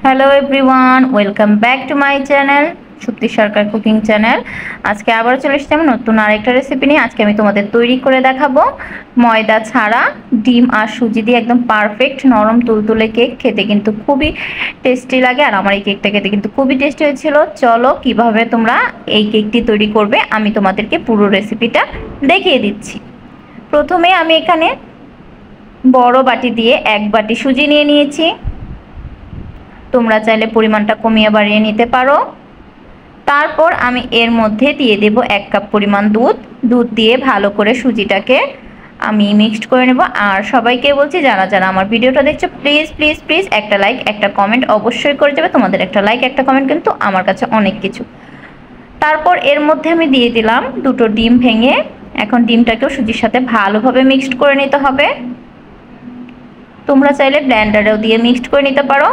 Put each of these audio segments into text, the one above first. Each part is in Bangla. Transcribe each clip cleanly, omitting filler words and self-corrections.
Hello everyone, welcome back to my channel Supti Sarkar cooking channel. আজকে আবার চলে এসেছি আমি নতুন আরেকটা রেসিপি নিয়ে। আজকে আমি তোমাদের তৈরি করে দেখাবো ময়দা ছাড়া ডিম আর সুজি দিয়ে একদম পারফেক্ট নরম তুলতুলে কেক। খেতে কিন্তু খুবই টেস্টি লাগে, আর আমার এই কেকটা খেতে কিন্তু খুবই টেস্টি হয়েছিল। চলো কিভাবে তোমরা এই কেকটি তৈরি করবে আমি তোমাদেরকে পুরো রেসিপিটা দেখিয়ে দিচ্ছি। প্রথমে আমি এখানে বড় বাটি দিয়ে 1 বাটি সুজি নিয়ে নিয়েছি। তোমরা চাইলে পরিমাণটা কমিয়ে বাড়িয়ে নিতে পারো। তারপর আমি এর মধ্যে দিয়ে দেব 1 কাপ পরিমাণ দুধ দিয়ে ভালো করে সুজিটাকে আমি মিক্সড করে নেব। আর সবাইকে বলছি যারা যারা আমার ভিডিওটা দেখছো প্লিজ প্লিজ প্লিজ একটা লাইক একটা কমেন্ট অবশ্যই করে যাবে। তোমাদের একটা লাইক একটা কমেন্ট কিন্তু আমার কাছে অনেক কিছু। তারপর এর মধ্যে আমি দিয়ে দিলাম 2টো ডিম ভেঙে। এখন ডিমটাকেও সুজির সাথে ভালোভাবে মিক্সড করে নিতে হবে। তোমরা চাইলে ব্লেন্ডারেও দিয়ে মিক্সড করে নিতে পারো।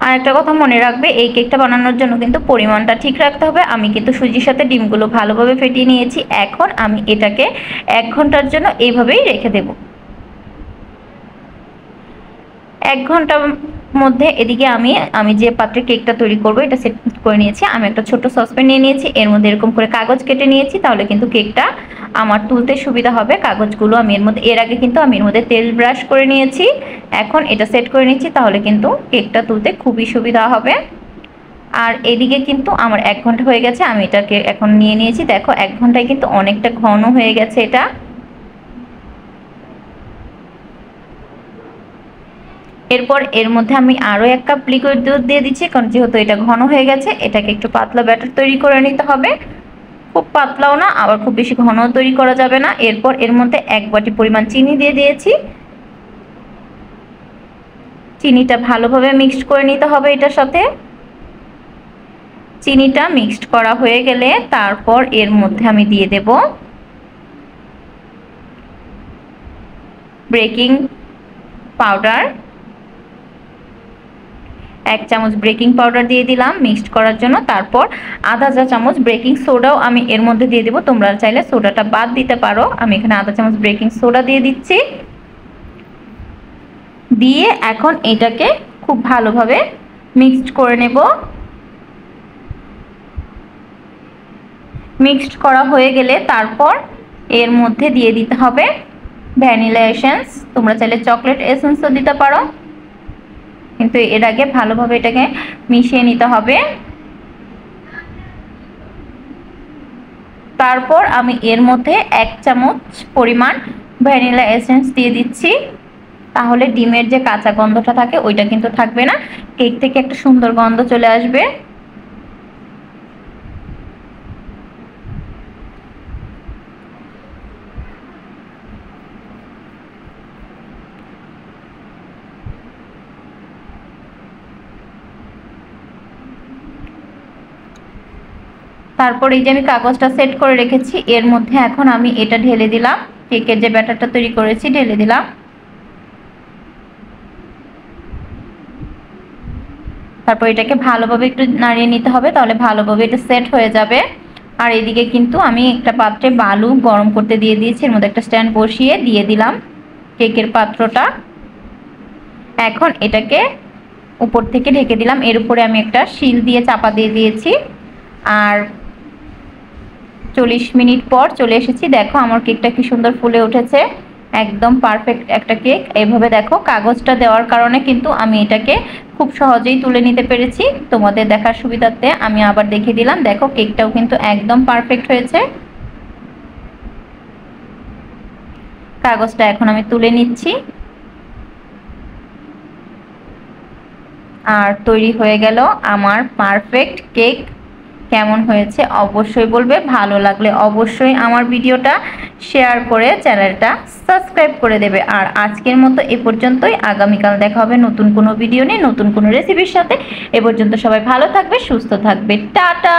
আর একটা কথা মনে রাখবে, এই কেকটা বানানোর জন্য কিন্তু পরিমাণটা ঠিক রাখতে হবে। আমি কিন্তু সুজির সাথে ডিমগুলো ভালোভাবে ফেটিয়ে নিয়েছি। এখন আমি এটাকে 1 ঘন্টার জন্য এইভাবেই রেখে দেব। 1 ঘন্টার মধ্যে এদিকে আমি যে পাত্রে কেকটা তৈরি করব এটা সেট করে নিয়েছি। আমি একটা ছোট সসপ্যান নিয়ে নিয়েছি, এর মধ্যে এরকম করে কাগজ কেটে নিয়েছি, তাহলে কিন্তু কেকটা আমার তুলতে সুবিধা হবে। কাগজগুলো আমি এর আগে কিন্তু আমি এর মধ্যে তেল ব্রাশ করে নিয়েছি। এখন এটা সেট করে নিচ্ছি, তাহলে কিন্তু কেকটা তুলতে খুবই সুবিধা হবে। আর এদিকে কিন্তু আমার 1 ঘন্টা হয়ে গেছে, আমি এটাকে এখন নিয়ে নিয়েছি। দেখো 1 ঘন্টায় কিন্তু অনেকটা ঘন হয়ে গেছে এটা। এরপর এর মধ্যে আমি আরও 1 কাপ লিকুইড দুধ দিয়ে দিচ্ছি, কারণ যেহেতু এটা ঘন হয়ে গেছে এটাকে একটু পাতলা ব্যাটার তৈরি করে নিতে হবে। খুব পাতলাও না আবার খুব বেশি ঘনও তৈরি করা যাবে না। এরপর এর মধ্যে 1 বাটি পরিমাণ চিনি দিয়ে দিয়েছি। চিনিটা ভালোভাবে মিক্সড করে নিতে হবে এটার সাথে। চিনিটা মিক্সড করা হয়ে গেলে তারপর এর মধ্যে আমি দিয়ে দেব বেকিং পাউডার। 1 চামচ বেকিং পাউডার দিয়ে দিলাম মিক্সড করার জন্য। তারপর আধা চা চামচ বেকিং সোডাও আমি এর মধ্যে দিয়ে দেব। তোমরা চাইলে সোডাটা বাদ দিতে পারো। আমি এখানে আধা চামচ বেকিং সোডা দিয়ে দিচ্ছি। দিয়ে এখন এটাকে খুব ভালোভাবে মিক্সড করে নেব। মিক্সড করা হয়ে গেলে তারপর এর মধ্যে দিয়ে দিতে হবে ভ্যানিলা এসেন্স। তোমরা চাইলে চকলেট এসেন্সও দিতে পারো, কিন্তু এর আগে ভালোভাবে এটাকে মিশিয়ে নিতে হবে। তারপর আমি এর মধ্যে 1 চামচ পরিমাণ ভ্যানিলা এসেন্স দিয়ে দিচ্ছি, তাহলে ডিমের যে কাঁচা গন্ধটা থাকে ওইটা কিন্তু থাকবে না, কেক থেকে একটা সুন্দর গন্ধ চলে আসবে। তারপর এই যে আমি কাগজটা সেট করে রেখেছি, এর মধ্যে এখন আমি এটা ঢেলে দিলাম। কেকের যে ব্যাটারটা তৈরি করেছি ঢেলে দিলাম। তারপর এটাকে ভালোভাবে একটু নাড়িয়ে নিতে হবে, তাহলে ভালোভাবে এটা সেট হয়ে যাবে। আর এদিকে কিন্তু আমি একটা পাত্রে বালু গরম করতে দিয়ে দিয়েছি, এর মধ্যে একটা স্ট্যান্ড বসিয়ে দিয়ে দিলাম কেকের পাত্রটা। এখন এটাকে উপর থেকে ঢেকে দিলাম। এর উপরে আমি একটা শিল দিয়ে চাপা দিয়ে দিয়েছি। আর 40 মিনিট পর চলে এসেছি। দেখো আমার কেকটা কি সুন্দর ফুলে উঠেছে, একদম পারফেক্ট একটা কেক। এইভাবে দেখো কাগজটা দেওয়ার কারণে কিন্তু আমি এটাকে খুব সহজেই তুলে নিতে পেরেছি। তোমাদের দেখার সুবিধার্থে আমি আবার দেখিয়ে দিলাম। দেখো কেকটাও কিন্তু একদম পারফেক্ট হয়েছে। কাগজটা এখন আমি তুলে নিচ্ছি। আর তৈরি হয়ে গেল আমার পারফেক্ট কেক। কেমন হয়েছে অবশ্যই বলবে। ভালো লাগলে অবশ্যই আমার ভিডিওটা শেয়ার করে চ্যানেলটা সাবস্ক্রাইব করে দেবে। আর আজকের মতো এ পর্যন্তই। আগামীকাল দেখা হবে নতুন কোনো ভিডিও নিয়ে, নতুন কোনো রেসিপির সাথে। এ পর্যন্ত সবাই ভালো থাকবে, সুস্থ থাকবে। টাটা।